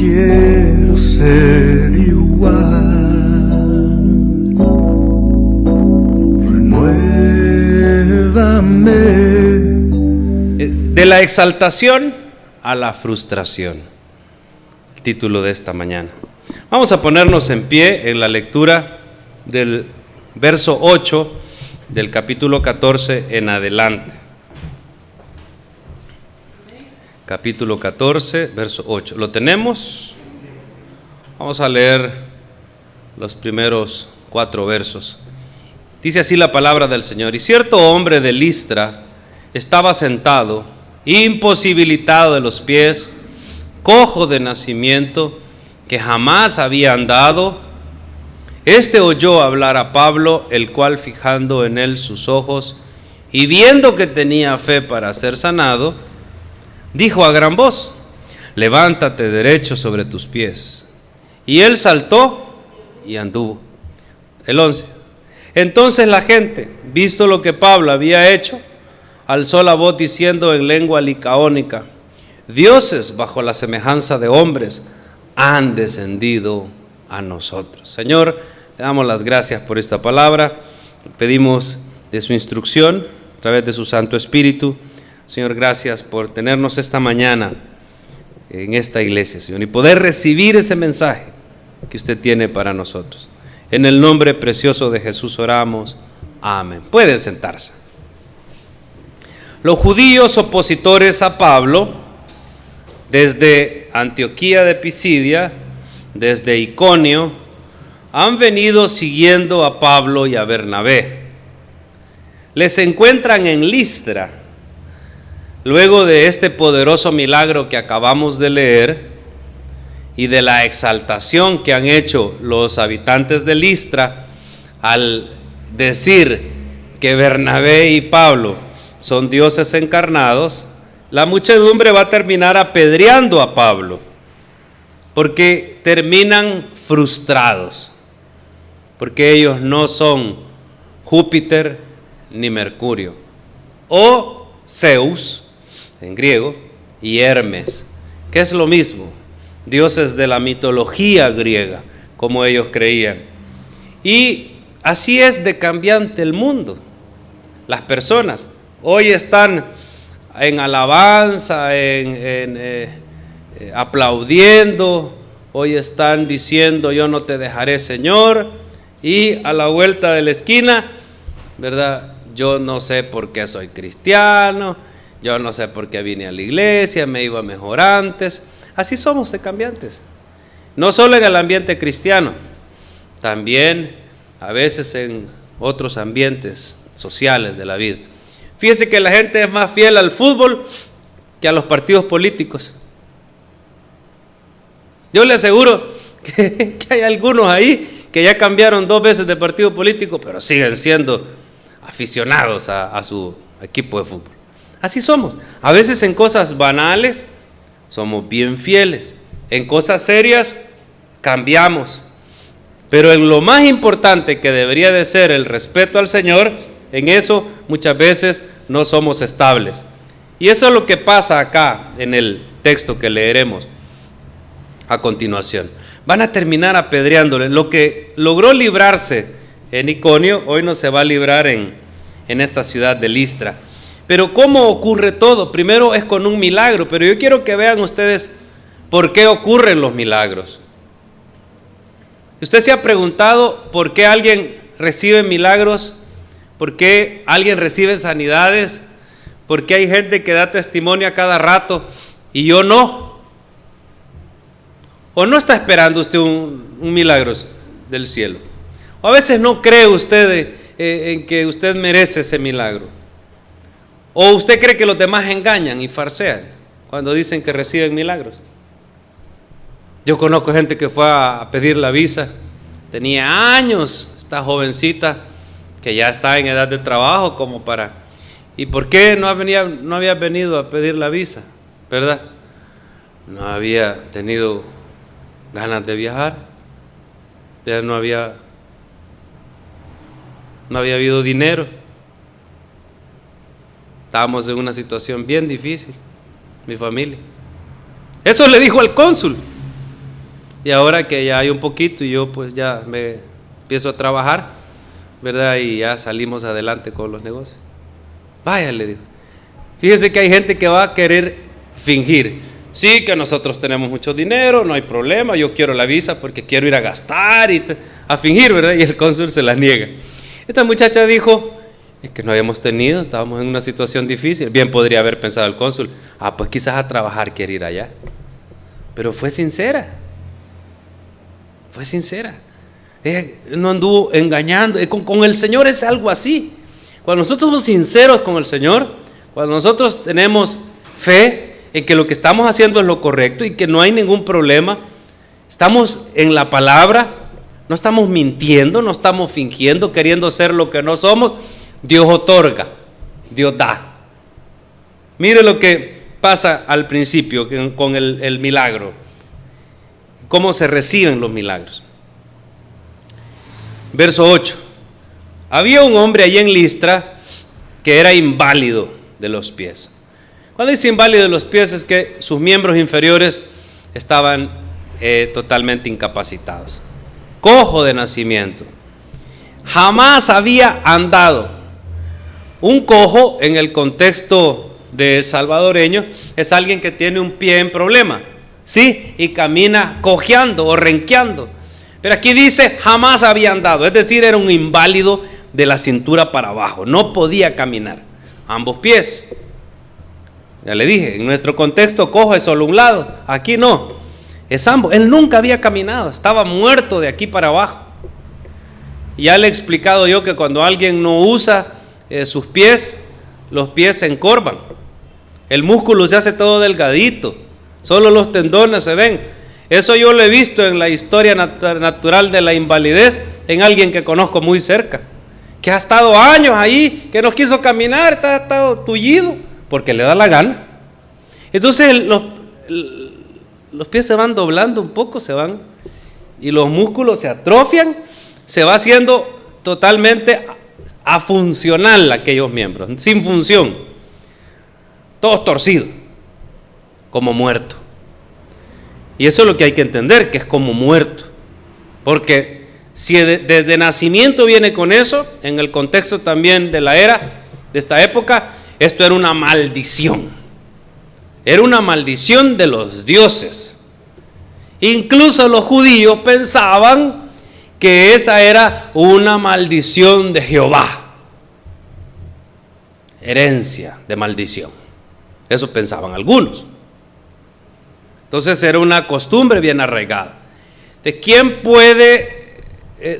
quiero ser igual. Renuévame. De la exaltación a la frustración, el título de esta mañana. Vamos a ponernos en pie en la lectura del verso 8 del capítulo 14 en adelante. Capítulo 14, verso 8. ¿Lo tenemos? Vamos a leer los primeros 4 versos. Dice así la palabra del Señor: y cierto hombre de Listra estaba sentado, imposibilitado de los pies, cojo de nacimiento, que jamás había andado. Este oyó hablar a Pablo, el cual, fijando en él sus ojos y viendo que tenía fe para ser sanado, dijo a gran voz: levántate derecho sobre tus pies. Y él saltó y anduvo. El 11. Entonces la gente, visto lo que Pablo había hecho, alzó la voz diciendo en lengua licaónica: dioses bajo la semejanza de hombres han descendido a nosotros. Señor, le damos las gracias por esta palabra. Pedimos de su instrucción a través de su Santo Espíritu. Señor, gracias por tenernos esta mañana en esta iglesia, Señor, y poder recibir ese mensaje que usted tiene para nosotros. En el nombre precioso de Jesús oramos. Amén. Pueden sentarse. Los judíos opositores a Pablo, desde Antioquía de Pisidia, desde Iconio, han venido siguiendo a Pablo y a Bernabé. Les encuentran en Listra, luego de este poderoso milagro que acabamos de leer y de la exaltación que han hecho los habitantes de Listra al decir que Bernabé y Pablo son dioses encarnados. La muchedumbre va a terminar apedreando a Pablo, porque terminan frustrados, porque ellos no son Júpiter ni Mercurio, o Zeus en griego, y Hermes, que es lo mismo, dioses de la mitología griega, como ellos creían. Y así es de cambiante el mundo. Las personas hoy están en alabanza, aplaudiendo, hoy están diciendo yo no te dejaré, Señor, y a la vuelta de la esquina, ¿verdad? Yo no sé por qué soy cristiano, yo no sé por qué vine a la iglesia, me iba mejor antes. Así somos de cambiantes, no solo en el ambiente cristiano, también a veces en otros ambientes sociales de la vida. Fíjense que la gente es más fiel al fútbol que a los partidos políticos. Yo le aseguro que hay algunos ahí que ya cambiaron 2 veces de partido político, pero siguen siendo aficionados a su equipo de fútbol. Así somos. A veces en cosas banales somos bien fieles, en cosas serias cambiamos, pero en lo más importante que debería de ser el respeto al Señor, en eso muchas veces no somos estables. Y eso es lo que pasa acá en el texto que leeremos a continuación. Van a terminar apedreándole. Lo que logró librarse en Iconio, hoy no se va a librar en esta ciudad de Listra. Pero ¿cómo ocurre todo? Primero es con un milagro, pero yo quiero que vean ustedes por qué ocurren los milagros. ¿Usted se ha preguntado por qué alguien recibe milagros? ¿Por qué alguien recibe sanidades? ¿Por qué hay gente que da testimonio a cada rato y yo no? ¿O no está esperando usted un milagro del cielo? ¿O a veces no cree usted en que usted merece ese milagro? ¿O usted cree que los demás engañan y farsean cuando dicen que reciben milagros? Yo conozco gente que fue a pedir la visa, tenía años, esta jovencita que ya está en edad de trabajo como para... ¿Y por qué no había venido a pedir la visa? ¿Verdad? No había tenido ganas de viajar, ya no había habido dinero. Estábamos en una situación bien difícil, mi familia. Eso le dijo al cónsul. Y ahora que ya hay un poquito y yo pues ya me empiezo a trabajar, ¿verdad? Y ya salimos adelante con los negocios. Vaya, le digo. Fíjese que hay gente que va a querer fingir. Sí, que nosotros tenemos mucho dinero, no hay problema, yo quiero la visa porque quiero ir a gastar y a fingir, ¿verdad? Y el cónsul se la niega. Esta muchacha dijo, es que no habíamos tenido, estábamos en una situación difícil. Bien podría haber pensado el cónsul, pues quizás a trabajar quiere ir allá. Pero fue sincera. Fue sincera. No anduvo engañando. Con el Señor es algo así. Cuando nosotros somos sinceros con el Señor, cuando nosotros tenemos fe en que lo que estamos haciendo es lo correcto y que no hay ningún problema, estamos en la palabra, no estamos mintiendo, no estamos fingiendo, queriendo ser lo que no somos, Dios otorga, Dios da. Mire lo que pasa al principio con el milagro, cómo se reciben los milagros. Verso 8. Había un hombre allí en Listra que era inválido de los pies. Cuando dice inválido de los pies es que sus miembros inferiores estaban totalmente incapacitados. Cojo de nacimiento. Jamás había andado. Un cojo en el contexto de salvadoreño es alguien que tiene un pie en problema, ¿sí? Y camina cojeando o renqueando. Pero aquí dice jamás había andado, es decir, era un inválido de la cintura para abajo, no podía caminar, ambos pies. Ya le dije, en nuestro contexto cojo es solo un lado, aquí no, es ambos. Él nunca había caminado, estaba muerto de aquí para abajo. Ya le he explicado yo que cuando alguien no usa sus pies, los pies se encorvan, el músculo se hace todo delgadito, solo los tendones se ven. Eso yo lo he visto en la historia natural de la invalidez en alguien que conozco muy cerca, que ha estado años ahí, que no quiso caminar, está estado tullido, porque le da la gana. Entonces los pies se van doblando un poco, se van, y los músculos se atrofian, se va haciendo totalmente afuncional aquellos miembros, sin función, todos torcidos, como muertos. Y eso es lo que hay que entender, que es como muerto. Porque si desde nacimiento viene con eso, en el contexto también de la era, de esta época, esto era una maldición. Era una maldición de los dioses. Incluso los judíos pensaban que esa era una maldición de Jehová. Herencia de maldición. Eso pensaban algunos. Entonces era una costumbre bien arraigada. ¿De quién puede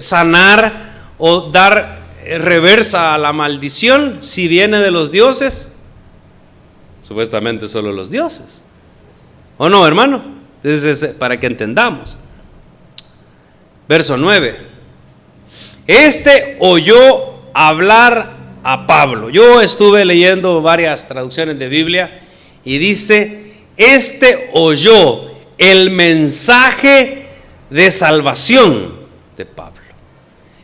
sanar o dar reversa a la maldición si viene de los dioses? Supuestamente solo los dioses. ¿O no, hermano? Entonces, para que entendamos. Verso 9. Este oyó hablar a Pablo. Yo estuve leyendo varias traducciones de Biblia y dice: este oyó el mensaje de salvación de Pablo.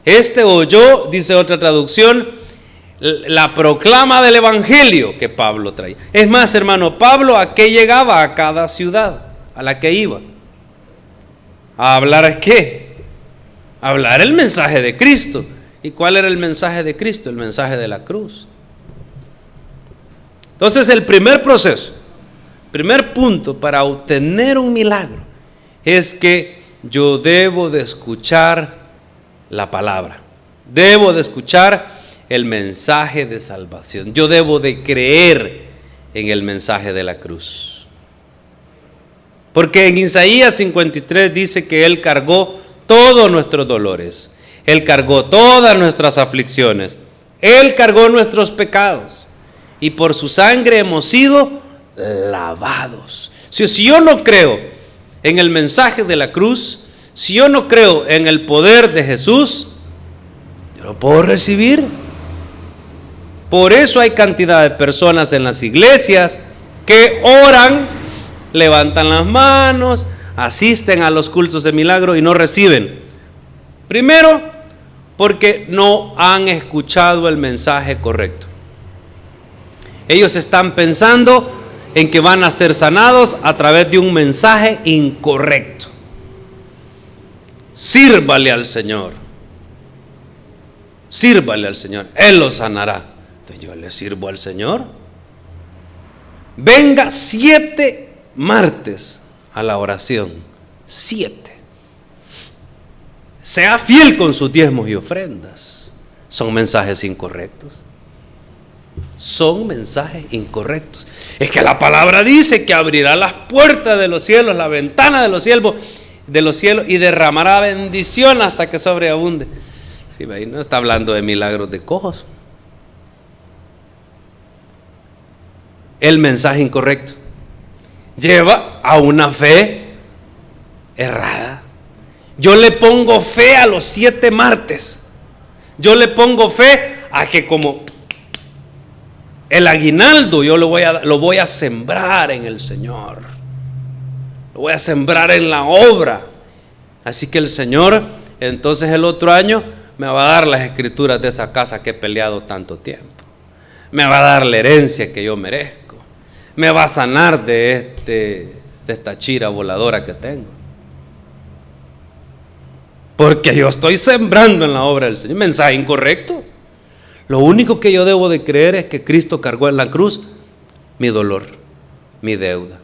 Este oyó, dice otra traducción, la proclama del evangelio que Pablo traía. Es más, hermano, Pablo ¿a qué llegaba? A cada ciudad a la que iba. ¿A hablar qué? A hablar el mensaje de Cristo. ¿Y cuál era el mensaje de Cristo? El mensaje de la cruz. Entonces el primer proceso, primer punto para obtener un milagro es que yo debo de escuchar la palabra, debo de escuchar el mensaje de salvación, yo debo de creer en el mensaje de la cruz. Porque en Isaías 53 dice que Él cargó todos nuestros dolores, Él cargó todas nuestras aflicciones, Él cargó nuestros pecados y por su sangre hemos sido lavados. Si yo no creo en el mensaje de la cruz, si yo no creo en el poder de Jesús, yo no puedo recibir. Por eso hay cantidad de personas en las iglesias que oran, levantan las manos, asisten a los cultos de milagro y no reciben. Primero, porque no han escuchado el mensaje correcto. Ellos están pensando en que van a ser sanados a través de un mensaje incorrecto. sírvale al Señor. Sírvale al Señor, Él lo sanará. Entonces yo le sirvo al Señor. Venga 7 martes a la oración. 7. Sea fiel con sus diezmos y ofrendas. Son mensajes incorrectos. Son mensajes incorrectos. Es que la palabra dice que abrirá las puertas de los cielos, la ventana de los cielos y derramará bendición hasta que sobreabunde. Sí, ahí no está hablando de milagros de cojos. El mensaje incorrecto lleva a una fe errada. Yo le pongo fe a los 7 martes. Yo le pongo fe a que como el aguinaldo yo lo voy a sembrar en el Señor. Lo voy a sembrar en la obra. Así que el Señor entonces el otro año me va a dar las escrituras de esa casa que he peleado tanto tiempo. Me va a dar la herencia que yo merezco. Me va a sanar de esta chira voladora que tengo. Porque yo estoy sembrando en la obra del Señor. Mensaje incorrecto. Lo único que yo debo de creer es que Cristo cargó en la cruz mi dolor, mi deuda,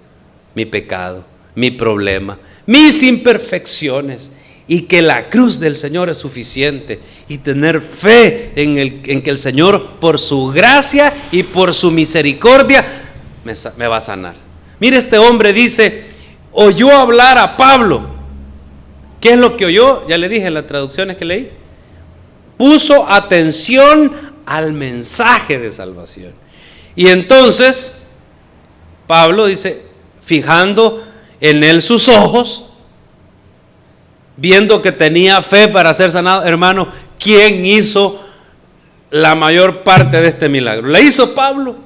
mi pecado, mi problema, mis imperfecciones, y que la cruz del Señor es suficiente, y tener fe en que el Señor, por su gracia y por su misericordia, me va a sanar. Mire, este hombre dice, oyó hablar a Pablo. ¿Qué es lo que oyó? Ya le dije en las traducciones que leí. Puso atención al mensaje de salvación. Y entonces Pablo dice, fijando en él sus ojos, viendo que tenía fe para ser sanado. Hermano, ¿quién hizo la mayor parte de este milagro? ¿La hizo Pablo?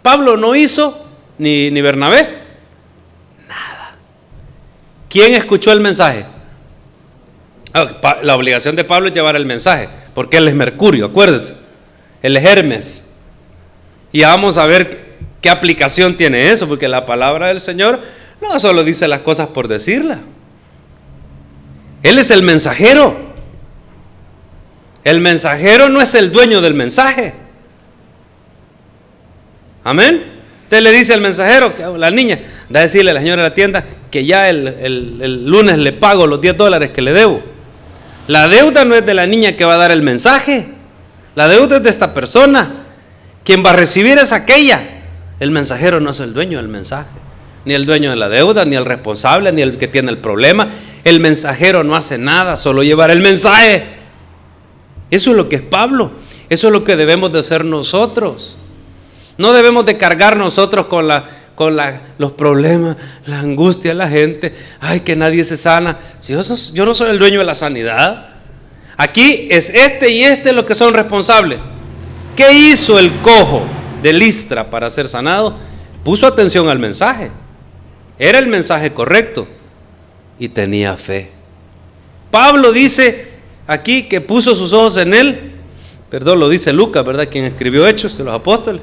Pablo no hizo, ni Bernabé, nada. ¿Quién escuchó el mensaje? La obligación de Pablo es llevar el mensaje, porque él es Mercurio, acuérdese, él es Hermes. Y vamos a ver qué aplicación tiene eso, porque la palabra del Señor no solo dice las cosas por decirla. Él es el mensajero. El mensajero no es el dueño del mensaje. Amén. Usted le dice al mensajero, la niña, da a decirle a la señora de la tienda que ya el lunes le pago los $10 que le debo. La deuda no es de la niña que va a dar el mensaje. La deuda es de esta persona. Quien va a recibir es aquella. El mensajero no es el dueño del mensaje, ni el dueño de la deuda, ni el responsable, ni el que tiene el problema. El mensajero no hace nada, solo llevar el mensaje. Eso es lo que es Pablo. Eso es lo que debemos de hacer nosotros. No debemos de cargar nosotros con los problemas, la angustia de la gente. Ay, que nadie se sana. Yo no soy el dueño de la sanidad. Aquí es este y este los que son responsables. ¿Qué hizo el cojo de Listra para ser sanado? Puso atención al mensaje. Era el mensaje correcto y tenía fe. Pablo dice aquí que puso sus ojos en él. Perdón, lo dice Lucas, ¿verdad? Quien escribió Hechos de los Apóstoles.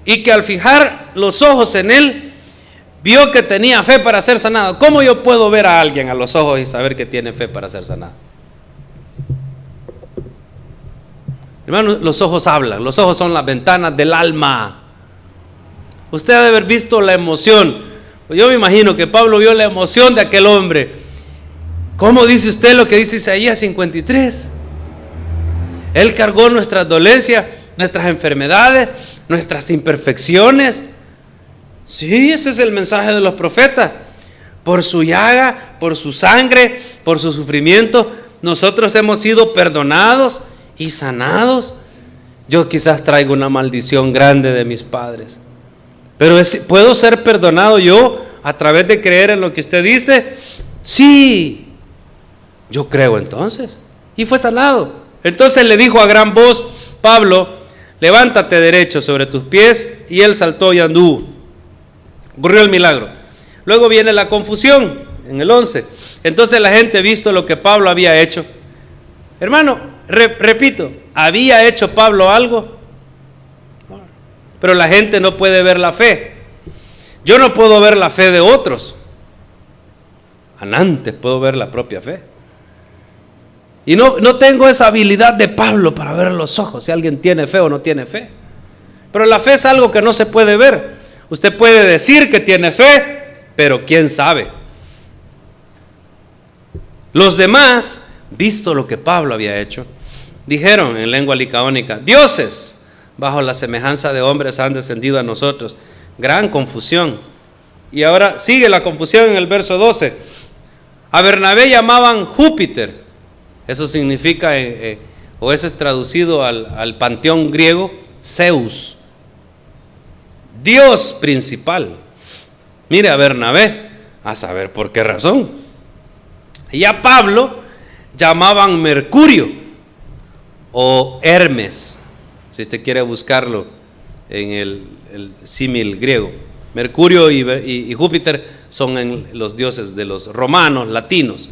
Y que al fijar los ojos en él, vio que tenía fe para ser sanado. ¿Cómo yo puedo ver a alguien a los ojos y saber que tiene fe para ser sanado? Hermano, los ojos hablan. Los ojos son las ventanas del alma. Usted ha de haber visto la emoción. Yo me imagino que Pablo vio la emoción de aquel hombre. ¿Cómo dice usted lo que dice Isaías 53? Él cargó nuestras dolencias, nuestras enfermedades, nuestras imperfecciones. Sí, ese es el mensaje de los profetas. Por su llaga, por su sangre, por su sufrimiento, nosotros hemos sido perdonados y sanados. Yo quizás traigo una maldición grande de mis padres, pero ¿puedo ser perdonado yo a través de creer en lo que usted dice? Sí, yo creo entonces. Y fue sanado. Entonces le dijo a gran voz Pablo: levántate derecho sobre tus pies. Y él saltó y anduvo. Ocurrió el milagro. Luego viene la confusión en el 11. Entonces la gente, visto lo que Pablo había hecho, hermano, repito, ¿había hecho Pablo algo? Pero la gente no puede ver la fe. Yo no puedo ver la fe de otros. antes puedo ver la propia fe. Y no tengo esa habilidad de Pablo para ver los ojos, si alguien tiene fe o no tiene fe. Pero la fe es algo que no se puede ver. Usted puede decir que tiene fe, pero quién sabe. Los demás, visto lo que Pablo había hecho, dijeron en lengua licaónica: dioses bajo la semejanza de hombres han descendido a nosotros. Gran confusión. Y ahora sigue la confusión en el verso 12. A Bernabé llamaban Júpiter. Eso significa, o eso es traducido al panteón griego, Zeus, Dios principal. Mire a Bernabé, a saber por qué razón. Y a Pablo llamaban Mercurio o Hermes, si usted quiere buscarlo en el símil griego. Mercurio y Júpiter son los dioses de los romanos, latinos.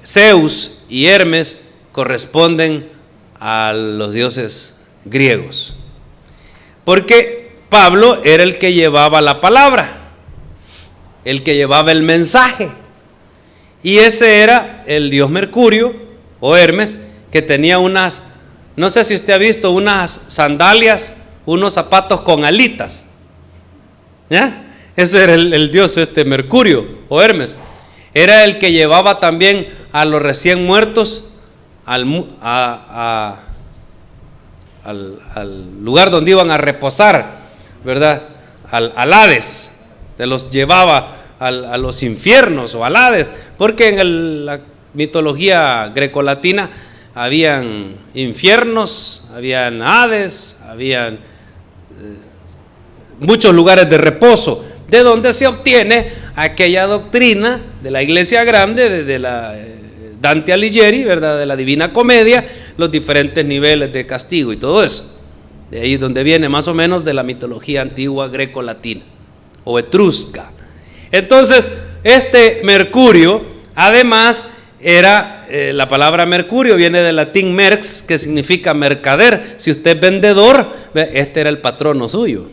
Zeus y Hermes corresponden a los dioses griegos. Porque Pablo era el que llevaba la palabra, el que llevaba el mensaje. Y ese era el dios Mercurio o Hermes, que tenía unas, no sé si usted ha visto, unas sandalias, unos zapatos con alitas. ¿Ya? Ese era el dios Mercurio o Hermes. Era el que llevaba también a los recién muertos al lugar donde iban a reposar, ¿verdad? Al Hades. Se los llevaba a los infiernos o al Hades, porque en la mitología grecolatina habían infiernos, habían Hades, habían muchos lugares de reposo, de donde se obtiene aquella doctrina de la Iglesia Grande, de la Dante Alighieri, ¿verdad?, de la Divina Comedia, los diferentes niveles de castigo y todo eso. De ahí donde viene más o menos de la mitología antigua greco-latina o etrusca. Entonces, Mercurio, además, era, la palabra Mercurio viene del latín merx, que significa mercader. Si usted es vendedor, este era el patrono suyo.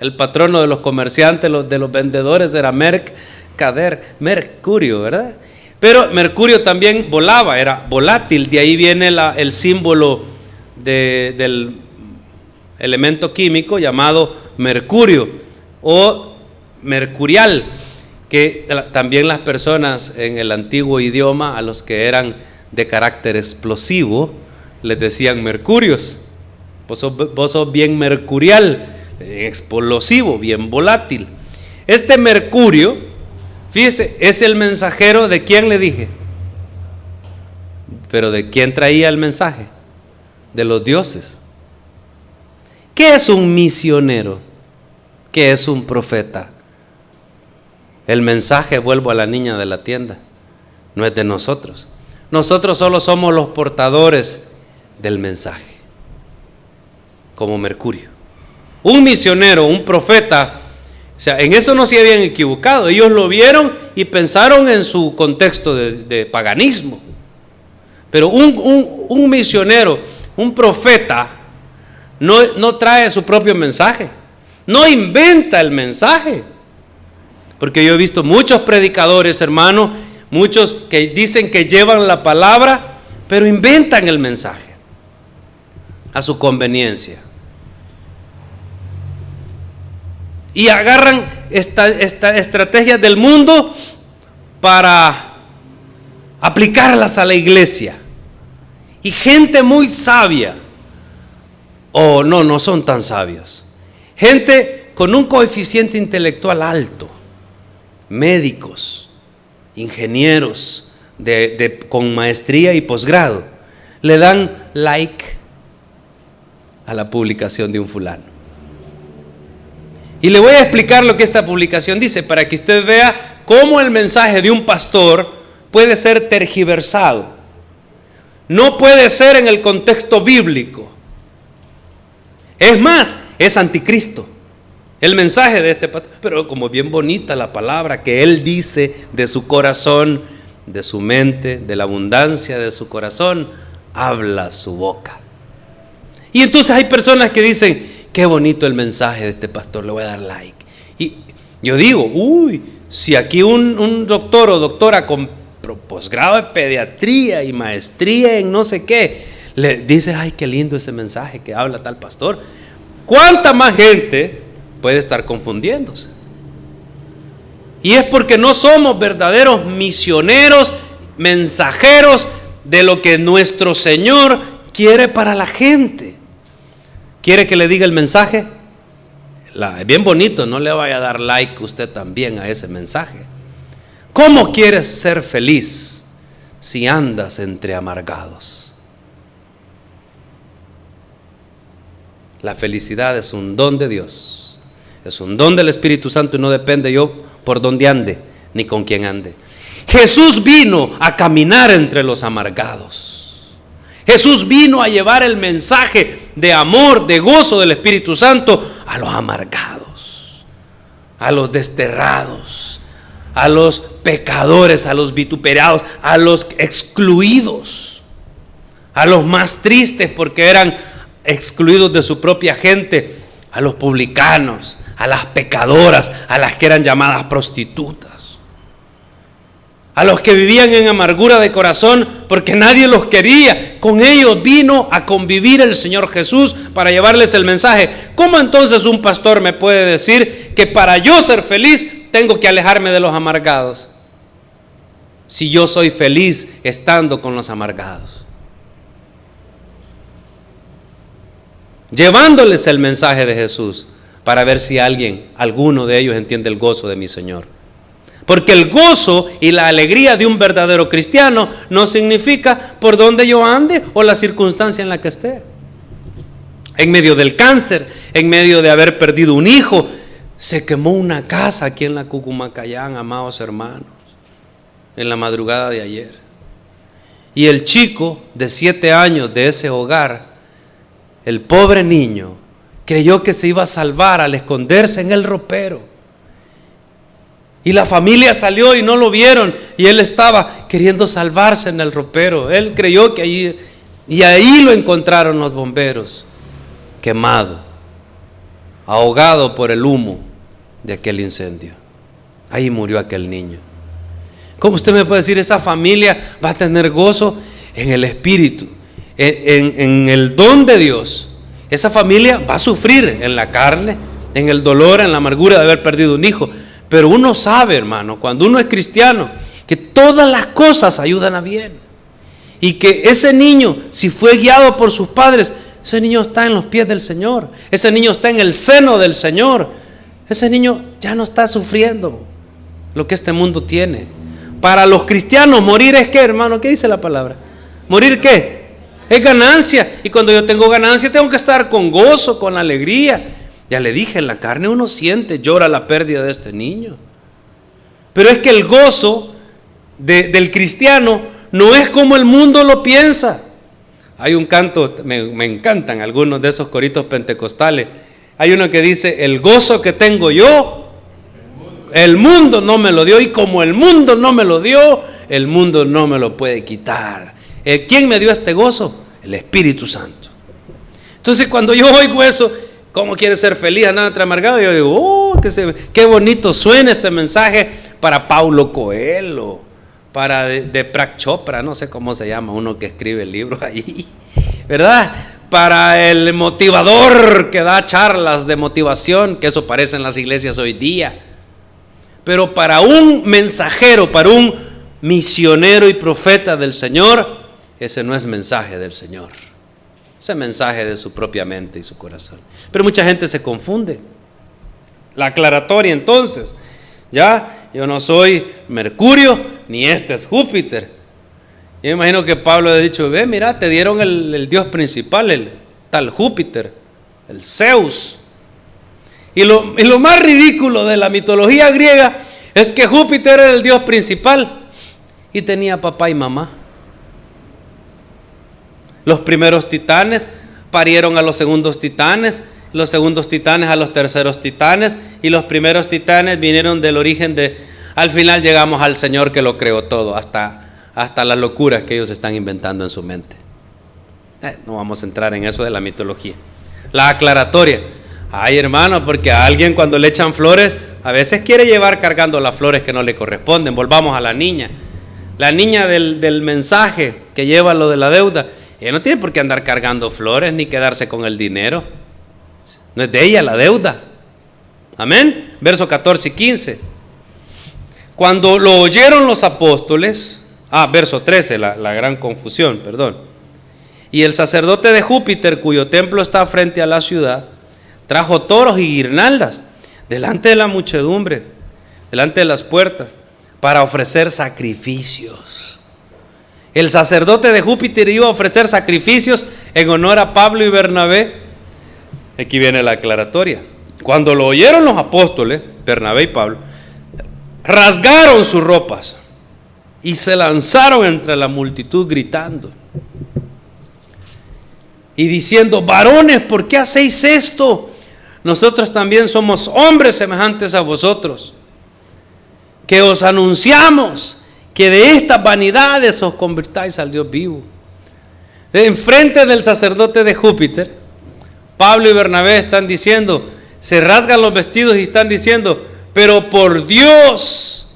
El patrono de los comerciantes, de los vendedores, era mercader, Mercurio, ¿verdad? Pero Mercurio también volaba, era volátil. De ahí viene el símbolo del elemento químico llamado mercurio o mercurial, que también las personas en el antiguo idioma, a los que eran de carácter explosivo, les decían mercurios. Vos sos bien mercurial, explosivo, bien volátil. Mercurio, fíjese, es el mensajero de quién le dije, pero de quién traía el mensaje, de los dioses. ¿Qué es un misionero? ¿Qué es un profeta? El mensaje, vuelvo a la niña de la tienda, no es de nosotros. Nosotros solo somos los portadores del mensaje, como Mercurio. Un misionero, un profeta, o sea, en eso no se habían equivocado. Ellos lo vieron y pensaron en su contexto de paganismo. Pero un misionero, un profeta, no trae su propio mensaje, no inventa el mensaje. Porque yo he visto muchos predicadores, hermano, muchos que dicen que llevan la palabra, pero inventan el mensaje a su conveniencia. Y agarran esta estrategias del mundo para aplicarlas a la iglesia. Y gente muy sabia, o no son tan sabios, gente con un coeficiente intelectual alto, médicos, ingenieros con maestría y posgrado, le dan like a la publicación de un fulano. Y le voy a explicar lo que esta publicación dice, para que usted vea cómo el mensaje de un pastor puede ser tergiversado. No puede ser en el contexto bíblico. Es más, es anticristo el mensaje de este pastor. Pero como bien bonita la palabra que él dice de su corazón, de su mente, de la abundancia de su corazón, habla su boca. Y entonces hay personas que dicen: qué bonito el mensaje de este pastor, le voy a dar like. Y yo digo, Si aquí un doctor o doctora con posgrado de pediatría y maestría en no sé qué, le dice, ay, qué lindo ese mensaje que habla tal pastor, ¿cuánta más gente puede estar confundiéndose? Y es porque no somos verdaderos misioneros, mensajeros de lo que nuestro Señor quiere para la gente. ¿Quiere que le diga el mensaje? Bien bonito, no le vaya a dar like usted también a ese mensaje. ¿Cómo quieres ser feliz si andas entre amargados? La felicidad es un don de Dios, es un don del Espíritu Santo y no depende yo por dónde ande ni con quién ande. Jesús vino a caminar entre los amargados. Jesús vino a llevar el mensaje de amor, de gozo del Espíritu Santo a los amargados, a los desterrados, a los pecadores, a los vituperados, a los excluidos, a los más tristes porque eran excluidos de su propia gente, a los publicanos, a las pecadoras, a las que eran llamadas prostitutas, a los que vivían en amargura de corazón porque nadie los quería. Con ellos vino a convivir el Señor Jesús para llevarles el mensaje. ¿Cómo entonces un pastor me puede decir que para yo ser feliz tengo que alejarme de los amargados? Si yo soy feliz estando con los amargados, llevándoles el mensaje de Jesús para ver si alguno de ellos entiende el gozo de mi Señor. Porque el gozo y la alegría de un verdadero cristiano no significa por donde yo ande o la circunstancia en la que esté. En medio del cáncer, en medio de haber perdido un hijo, se quemó una casa aquí en la Cucumacayán, amados hermanos, en la madrugada de ayer. Y el chico de 7 años de ese hogar, el pobre niño, creyó que se iba a salvar al esconderse en el ropero. Y la familia salió y no lo vieron, y él estaba queriendo salvarse en el ropero. Él creyó que allí, y ahí lo encontraron los bomberos, quemado, ahogado por el humo de aquel incendio. Ahí murió aquel niño. ¿Cómo usted me puede decir esa familia va a tener gozo en el Espíritu, en el don de Dios? Esa familia va a sufrir en la carne, en el dolor, en la amargura de haber perdido un hijo. Pero uno sabe, hermano, cuando uno es cristiano, que todas las cosas ayudan a bien. Y que ese niño, si fue guiado por sus padres, ese niño está en los pies del Señor. Ese niño está en el seno del Señor. Ese niño ya no está sufriendo lo que este mundo tiene. Para los cristianos, morir es ¿qué, hermano? ¿Qué dice la palabra? ¿Morir qué? Es ganancia. Y cuando yo tengo ganancia, tengo que estar con gozo, con alegría. Ya le dije, en la carne uno siente, llora la pérdida de este niño. Pero es que el gozo del cristiano no es como el mundo lo piensa. Hay un canto, me encantan algunos de esos coritos pentecostales. Hay uno que dice, el gozo que tengo yo, el mundo no me lo dio, y como el mundo no me lo dio, el mundo no me lo puede quitar. ¿Quién me dio este gozo? El Espíritu Santo. Entonces cuando yo oigo eso, ¿cómo quieres ser feliz andando entre amargado? Yo digo, qué bonito suena este mensaje para Paulo Coelho, para de Prak Chopra, no sé cómo se llama, uno que escribe libros ahí, ¿verdad? Para el motivador que da charlas de motivación, que eso parece en las iglesias hoy día. Pero para un mensajero, para un misionero y profeta del Señor, ese no es mensaje del Señor. Ese mensaje de su propia mente y su corazón. Pero mucha gente se confunde. La aclaratoria entonces, ya, yo no soy Mercurio, ni este es Júpiter. Yo me imagino que Pablo ha dicho, ve, mira, te dieron el dios principal, el tal Júpiter, el Zeus. Y lo más ridículo de la mitología griega es que Júpiter era el dios principal y tenía papá y mamá. Los primeros titanes parieron a los segundos titanes, los segundos titanes a los terceros titanes, y los primeros titanes vinieron del origen al final llegamos al Señor que lo creó todo, hasta las locuras que ellos están inventando en su mente. No vamos a entrar en eso de la mitología. La aclaratoria, ay hermano, porque a alguien cuando le echan flores A veces quiere llevar cargando las flores que no le corresponden. Volvamos a la niña. La niña del mensaje que lleva lo de la deuda. Ella no tiene por qué andar cargando flores ni quedarse con el dinero. No es de ella la deuda. Amén. Versos 14 y 15. Cuando lo oyeron los apóstoles, verso 13, la gran confusión, perdón. Y el sacerdote de Júpiter, cuyo templo está frente a la ciudad, trajo toros y guirnaldas delante de la muchedumbre, delante de las puertas, para ofrecer sacrificios. El sacerdote de Júpiter iba a ofrecer sacrificios en honor a Pablo y Bernabé. Aquí viene la aclaratoria. Cuando lo oyeron los apóstoles, Bernabé y Pablo, rasgaron sus ropas y se lanzaron entre la multitud gritando y diciendo: varones, ¿por qué hacéis esto? Nosotros también somos hombres semejantes a vosotros, que os anunciamos que de estas vanidades os convirtáis al Dios vivo. Enfrente del sacerdote de Júpiter, Pablo y Bernabé están diciendo, se rasgan los vestidos y están diciendo: pero por Dios,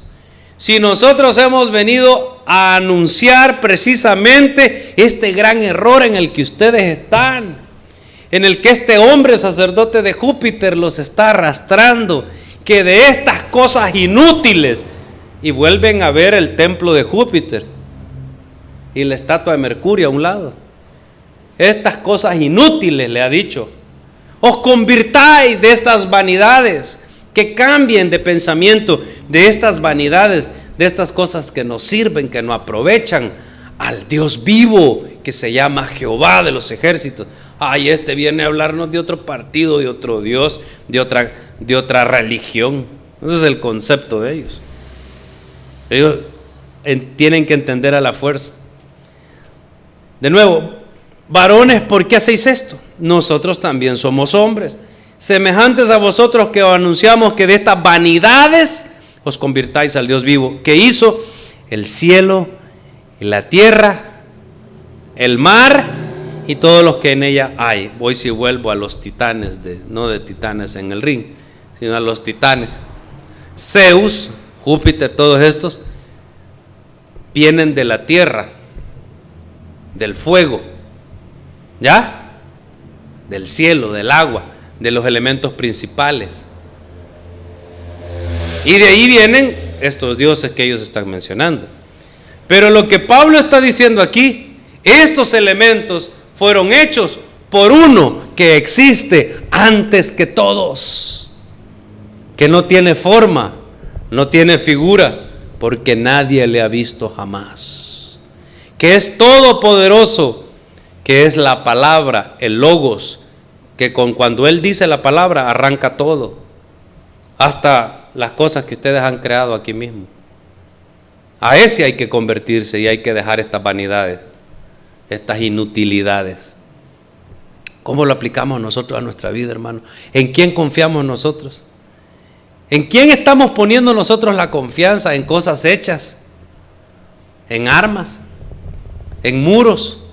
si nosotros hemos venido a anunciar precisamente este gran error en el que ustedes están, en el que este hombre sacerdote de Júpiter los está arrastrando, que de estas cosas inútiles, y vuelven a ver el templo de Júpiter y la estatua de Mercurio a un lado, estas cosas inútiles, le ha dicho, os convirtáis de estas vanidades, que cambien de pensamiento de estas vanidades, de estas cosas que no sirven, que no aprovechan, al Dios vivo que se llama Jehová de los ejércitos. Ay, este viene a hablarnos de otro partido, de otro Dios, de otra religión. Ese es el concepto de ellos. Ellos tienen que entender a la fuerza. De nuevo, varones, ¿por qué hacéis esto? Nosotros también somos hombres, semejantes a vosotros, que os anunciamos que de estas vanidades os convirtáis al Dios vivo, que hizo el cielo y la tierra, el mar y todos los que en ella hay. Voy si vuelvo a los titanes, no de titanes en el ring, sino a los titanes. Zeus, Júpiter, todos estos vienen de la tierra, del fuego, ¿ya? Del cielo, del agua, de los elementos principales. Y de ahí vienen estos dioses que ellos están mencionando. Pero lo que Pablo está diciendo aquí, estos elementos fueron hechos por uno que existe antes que todos, que no tiene forma, no tiene figura, porque nadie le ha visto jamás, que es todopoderoso, que es la palabra, el logos, que cuando él dice la palabra arranca todo, hasta las cosas que ustedes han creado aquí mismo. A ese hay que convertirse y hay que dejar estas vanidades, estas inutilidades. ¿Cómo lo aplicamos nosotros a nuestra vida, hermano? ¿En quién confiamos nosotros? ¿En quién estamos poniendo nosotros la confianza? ¿En cosas hechas? ¿En armas? ¿En muros?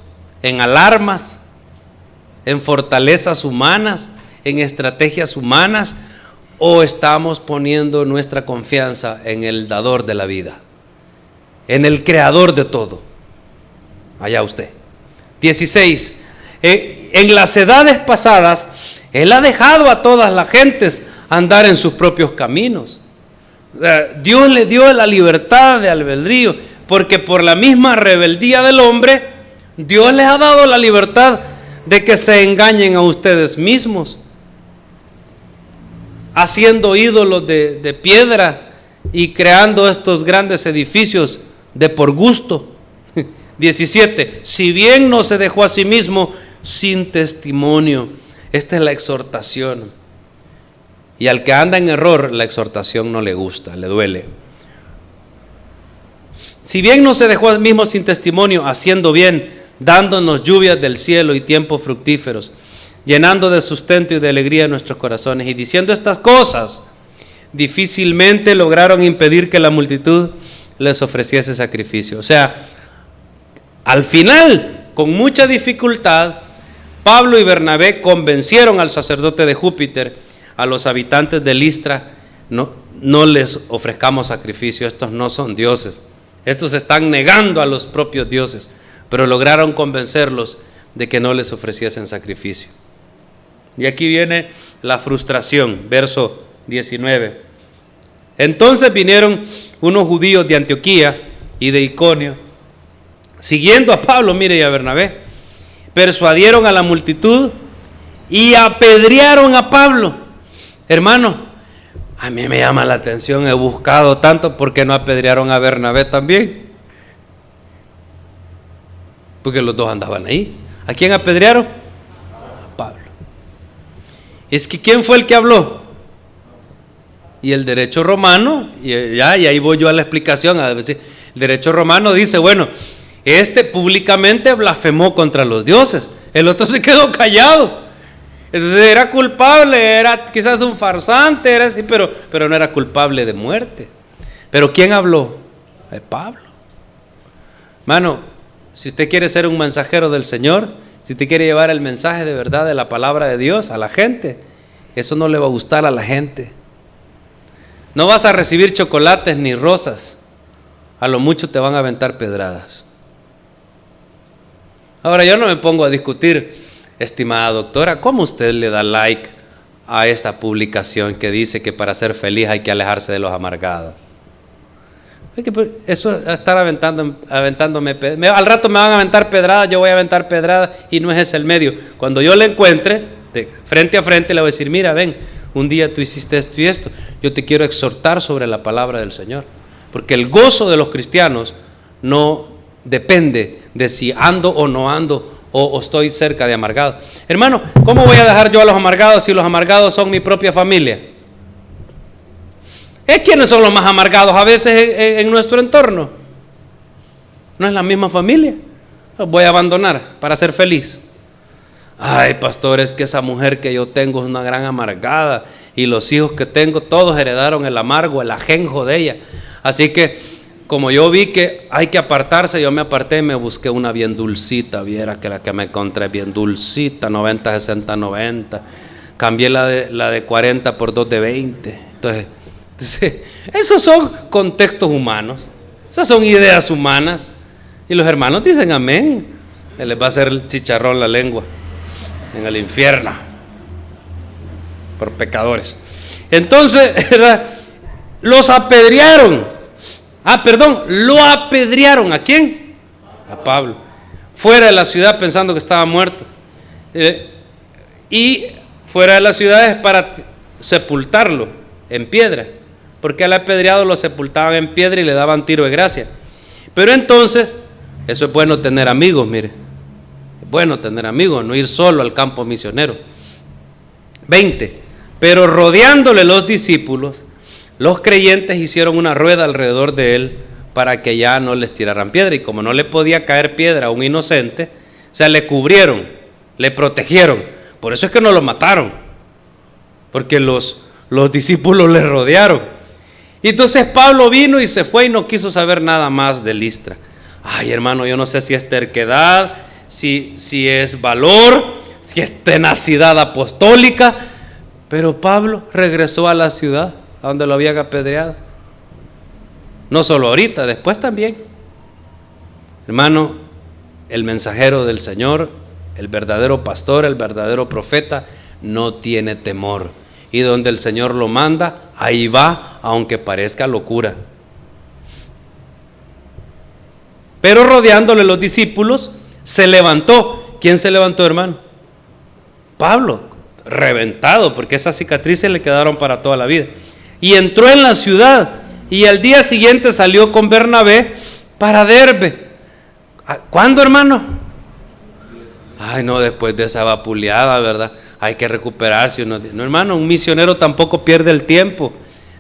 ¿En alarmas? ¿En fortalezas humanas? ¿En estrategias humanas? ¿O estamos poniendo nuestra confianza en el dador de la vida, en el creador de todo? Allá usted. 16. En las edades pasadas, Él ha dejado a todas las gentes andar en sus propios caminos. Dios le dio la libertad de albedrío, porque por la misma rebeldía del hombre, Dios les ha dado la libertad de que se engañen a ustedes mismos, haciendo ídolos de piedra y creando estos grandes edificios de por gusto. 17. Si bien no se dejó a sí mismo sin testimonio. Esta es la exhortación. Y al que anda en error, la exhortación no le gusta, le duele. Si bien no se dejó a sí mismo sin testimonio, haciendo bien, dándonos lluvias del cielo y tiempos fructíferos, llenando de sustento y de alegría nuestros corazones, y diciendo estas cosas, difícilmente lograron impedir que la multitud les ofreciese sacrificio. O sea, al final, con mucha dificultad, Pablo y Bernabé convencieron al sacerdote de Júpiter, a los habitantes de Listra, no les ofrezcamos sacrificio, estos no son dioses, estos se están negando a los propios dioses, pero lograron convencerlos de que no les ofreciesen sacrificio. Y aquí viene la frustración, verso 19. Entonces vinieron unos judíos de Antioquía y de Iconio, siguiendo a Pablo, mire, y a Bernabé, persuadieron a la multitud y apedrearon a Pablo. Hermano, a mí me llama la atención, he buscado tanto, ¿por qué no apedrearon a Bernabé también? Porque los dos andaban ahí. ¿A quién apedrearon? A Pablo. Es que ¿quién fue el que habló? Y el derecho romano, y ahí voy yo a la explicación, a decir, el derecho romano dice, bueno, este públicamente blasfemó contra los dioses, el otro se quedó callado. Entonces era culpable, era quizás un farsante, era así, pero no era culpable de muerte. ¿Pero quién habló? Pablo. Mano, si usted quiere ser un mensajero del Señor, si usted quiere llevar el mensaje de verdad de la palabra de Dios a la gente, eso no le va a gustar a la gente. No vas a recibir chocolates ni rosas, a lo mucho te van a aventar pedradas. Ahora yo no me pongo a discutir, estimada doctora, ¿cómo usted le da like a esta publicación que dice que para ser feliz hay que alejarse de los amargados? Eso es estar aventándome, al rato me van a aventar pedradas, yo voy a aventar pedradas y no es ese el medio. Cuando yo le encuentre, de frente a frente, le voy a decir, mira, ven, un día tú hiciste esto y esto, yo te quiero exhortar sobre la palabra del Señor. Porque el gozo de los cristianos no depende de si ando o no ando o estoy cerca de amargado. Hermano, ¿cómo voy a dejar yo a los amargados si los amargados son mi propia familia? ¿Quiénes son los más amargados a veces en nuestro entorno? No es la misma familia. Los voy a abandonar para ser feliz. Ay, pastor, es que esa mujer que yo tengo es una gran amargada y los hijos que tengo todos heredaron el amargo, el ajenjo de ella. Así que como yo vi que hay que apartarse, yo me aparté y me busqué una bien dulcita. Viera que la que me encontré bien dulcita, 90, 60, 90. Cambié la de 40 por 2 de 20. Entonces, esos son contextos humanos, esas son ideas humanas. Y los hermanos dicen amén. Les va a hacer el chicharrón la lengua en el infierno por pecadores. Entonces, los apedrearon. Lo apedrearon. ¿A quién? A Pablo. Fuera de la ciudad pensando que estaba muerto. Y fuera de la ciudad es para sepultarlo en piedra. Porque al apedreado lo sepultaban en piedra y le daban tiro de gracia. Pero entonces, eso es bueno tener amigos, mire. Es bueno tener amigos, no ir solo al campo misionero. 20. Pero rodeándole los discípulos, los creyentes hicieron una rueda alrededor de él para que ya no les tiraran piedra. Y como no le podía caer piedra a un inocente, o sea, le cubrieron, le protegieron. Por eso es que no lo mataron, porque los discípulos le rodearon. Y entonces Pablo vino y se fue y no quiso saber nada más de Listra. Ay, hermano, yo no sé si es terquedad, si es valor, si es tenacidad apostólica, pero Pablo regresó a la ciudad a donde lo habían apedreado. No solo ahorita, después también. Hermano, el mensajero del Señor, el verdadero pastor, el verdadero profeta, no tiene temor. Y donde el Señor lo manda, ahí va, aunque parezca locura. Pero rodeándole los discípulos, se levantó. ¿Quién se levantó, hermano? Pablo, reventado, porque esas cicatrices le quedaron para toda la vida. Y entró en la ciudad, y al día siguiente salió con Bernabé para Derbe. ¿Cuándo, hermano? Ay, no, después de esa vapuleada, ¿verdad? Hay que recuperarse. No, hermano, un misionero tampoco pierde el tiempo,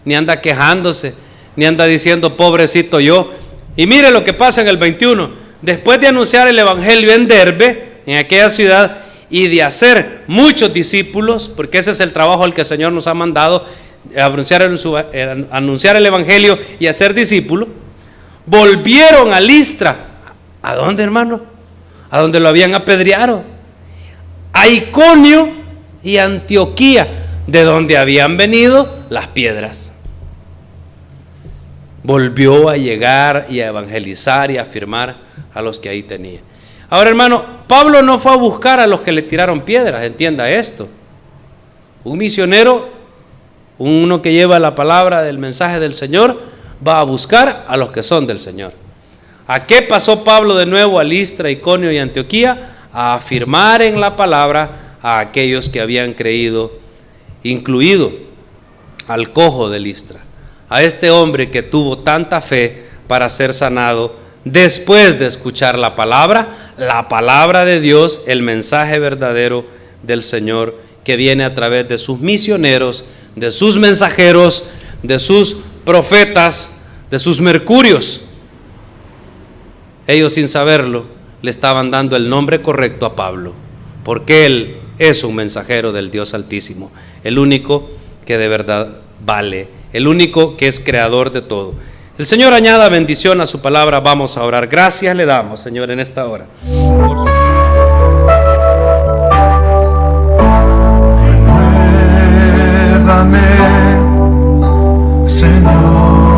ni anda quejándose, ni anda diciendo pobrecito yo. Y mire lo que pasa en el 21. Después de anunciar el evangelio en Derbe, en aquella ciudad, y de hacer muchos discípulos, porque ese es el trabajo al que el Señor nos ha mandado, anunciar el evangelio y hacer discípulos, volvieron a Listra. ¿A dónde, hermano? A donde lo habían apedreado. A Iconio y Antioquía, de donde habían venido las piedras. volvió a llegar y a evangelizar y a afirmar a los que ahí tenía. Ahora, hermano, Pablo no fue a buscar a los que le tiraron piedras, entienda esto. Un misionero, uno que lleva la palabra del mensaje del Señor, va a buscar a los que son del Señor. ¿A qué pasó Pablo de nuevo a Listra, Iconio y Antioquía? A afirmar en la palabra a aquellos que habían creído, incluido al cojo de Listra, a este hombre que tuvo tanta fe para ser sanado después de escuchar la palabra de Dios, el mensaje verdadero del Señor que viene a través de sus misioneros, de sus mensajeros, de sus profetas, de sus mercurios. Ellos, sin saberlo, le estaban dando el nombre correcto a Pablo, porque él es un mensajero del Dios Altísimo, el único que de verdad vale, el único que es creador de todo. El Señor añada bendición a su palabra. Vamos a orar. Gracias le damos, Señor, en esta hora. Renuévame, Señor.